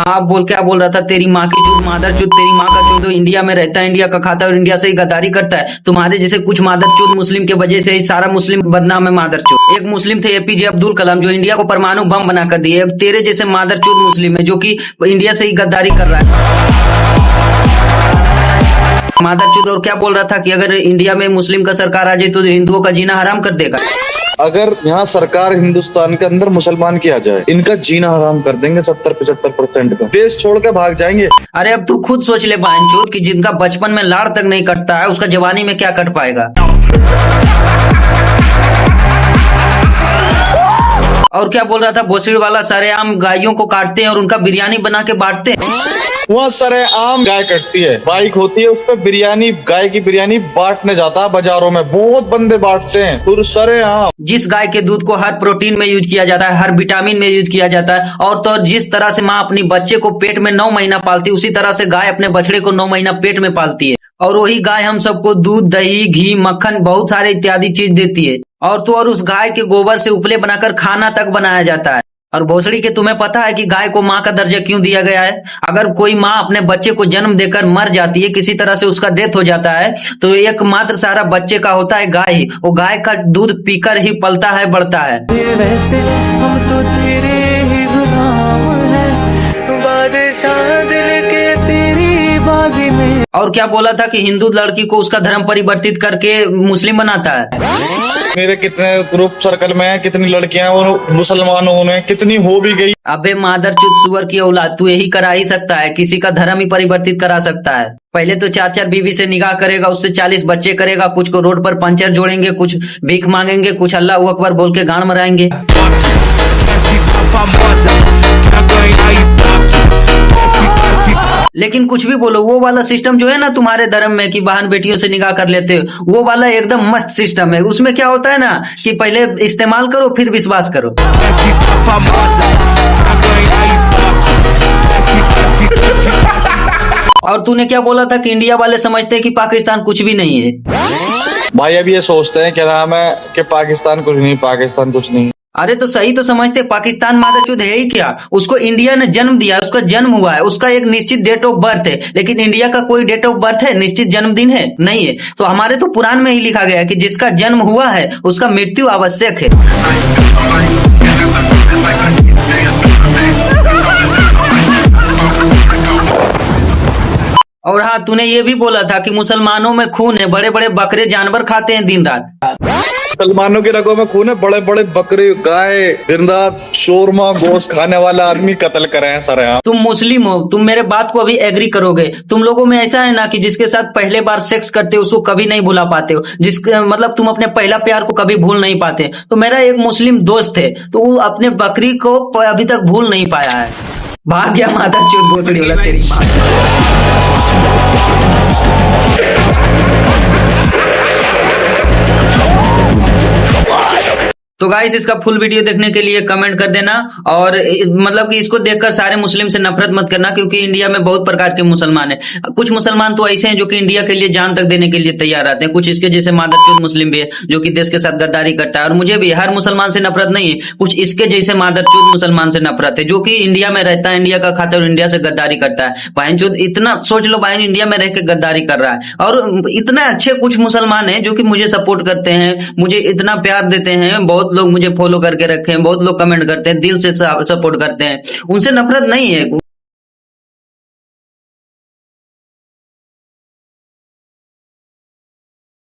आप बोल क्या बोल रहा था, तेरी माँ की चूत मादर चूत, तेरी माँ का चूत इंडिया में रहता है, इंडिया का खाता है और इंडिया से ही गद्दारी करता है। तुम्हारे जैसे कुछ मादर चूत मुस्लिम के वजह से ही सारा मुस्लिम बदनाम है। मादर चूत एक मुस्लिम थे एपीजे अब्दुल कलाम, जो इंडिया को परमाणु बम बनाकर दिए। तेरे जैसे मादर चूत मुस्लिम है जो कि इंडिया से ही गद्दारी कर रहा है। मादर चूत और क्या बोल रहा था कि अगर इंडिया में मुस्लिम का सरकार आ जाए तो हिंदुओं का जीना हराम कर देगा। अगर यहाँ सरकार हिंदुस्तान के अंदर मुसलमान की आ जाए, इनका जीना हराम कर देंगे 70-75% का, देश छोड़ के भाग जाएंगे। अरे अब तू खुद सोच ले बहनचोद कि जिनका बचपन में लाड़ तक नहीं कटता है उसका जवानी में क्या कट पाएगा। और क्या बोल रहा था, भोसड़ी वाला सरेआम गायों को काटते हैं और उनका बिरयानी बना के बांटते हैं। वहाँ सरेआम गाय कटती है, बाइक होती है उस पर बिरयानी, गाय की बिरयानी बांटने जाता है बाजारों में, बहुत बंदे बांटते हैं खुद सरेआम। जिस गाय के दूध को हर प्रोटीन में यूज किया जाता है, हर विटामिन में यूज किया जाता है, और तो और जिस तरह से माँ अपनी बच्चे को पेट में 9 महीना पालती है, उसी तरह से गाय अपने बछड़े को 9 महीना पेट में पालती है। और वही गाय हम सबको दूध, दही, घी, मक्खन, बहुत सारे इत्यादि चीज देती है। और तो और उस गाय के गोबर से उपले बनाकर खाना तक बनाया जाता है। और भोसड़ी के तुम्हें पता है कि गाय को माँ का दर्जा क्यों दिया गया है? अगर कोई माँ अपने बच्चे को जन्म देकर मर जाती है, किसी तरह से उसका डेथ हो जाता है, तो एकमात्र सारा बच्चे का होता है गाय ही। वो गाय का दूध पीकर ही पलता है, बढ़ता है। वैसे हम तो तेरे ही गुलाम हैं, बादशाह दिल के तेरी बाजी में। और क्या बोला था कि हिंदू लड़की को उसका धर्म परिवर्तित करके मुस्लिम बनाता है। मेरे कितने ग्रुप सर्कल में है, कितनी लड़कियां वो मुसलमानों में कितनी हो भी गई। अबे मादरचोद सुअर की औलाद, तू यही करा ही सकता है, किसी का धर्म ही परिवर्तित करा सकता है। पहले तो 4-4 बीवी से निकाह करेगा, उससे 40 बच्चे करेगा, कुछ को रोड पर पंचर जोड़ेंगे, कुछ भीख मांगेंगे, कुछ अल्लाह अकबर बोल के गांड मराएंगे। लेकिन कुछ भी बोलो, वो वाला सिस्टम जो है ना तुम्हारे धर्म में कि बहन बेटियों से निकाह कर लेते हो, वो वाला एकदम मस्त सिस्टम है। उसमें क्या होता है ना कि पहले इस्तेमाल करो फिर विश्वास करो। और तूने क्या बोला था कि इंडिया वाले समझते हैं कि पाकिस्तान कुछ भी नहीं है। भाई अब ये सोचते हैं क्या नाम है कि पाकिस्तान कुछ नहीं, पाकिस्तान कुछ नहीं। अरे तो सही तो समझते, पाकिस्तान मादरचोद है ही क्या? उसको इंडिया ने जन्म दिया, उसका जन्म हुआ है, उसका एक निश्चित डेट ऑफ बर्थ है। लेकिन इंडिया का कोई डेट ऑफ बर्थ है, निश्चित जन्मदिन है? नहीं है। तो हमारे तो पुराण में ही लिखा गया है कि जिसका जन्म हुआ है उसका मृत्यु आवश्यक है। और हाँ, तूने ये भी बोला था कि मुसलमानों में खून है, बड़े बड़े बकरे जानवर खाते हैं दिन रात। मुसलमानों की रगों में खून है, बड़े बड़े बकरे, गाय, दिन रात शोरमा गोश्त खाने वाला आदमी कत्ल करे हैं सर। यहाँ तुम मुस्लिम हो, तुम मेरे बात को अभी एग्री करोगे। तुम लोगों में ऐसा है ना कि जिसके साथ पहले बार सेक्स करते हो उसको कभी नहीं भुला पाते हो, मतलब तुम अपने पहला प्यार को कभी भूल नहीं पाते। तो मेरा एक मुस्लिम दोस्त है, तो वो अपने बकरी को अभी तक भूल नहीं पाया है। भाग गया मादरचोद भोसड़ी वाला तेरी माँ। तो गाइस, इसका फुल वीडियो देखने के लिए कमेंट कर देना। और मतलब कि इसको देखकर सारे मुस्लिम से नफरत मत करना, क्योंकि इंडिया में बहुत प्रकार के मुसलमान हैं। कुछ मुसलमान तो ऐसे हैं जो कि इंडिया के लिए जान तक देने के लिए तैयार रहते हैं। कुछ इसके जैसे मादरचोद मुस्लिम भी है जो कि देश के साथ गद्दारी करता है। और मुझे भी हर मुसलमान से नफरत नहीं है, कुछ इसके जैसे मादरचोद मुसलमान से नफरत है जो कि इंडिया में रहता है, इंडिया का खाता है और इंडिया से गद्दारी करता है। बहनचोद, इतना सोच लो बहन, इंडिया में रह के गद्दारी कर रहा है। और इतना अच्छे कुछ मुसलमान है जो कि मुझे सपोर्ट करते हैं, मुझे इतना प्यार देते हैं। बहुत लोग मुझे फॉलो करके रखे हैं, बहुत लोग कमेंट करते हैं, दिल से सपोर्ट करते हैं। उनसे नफरत नहीं है।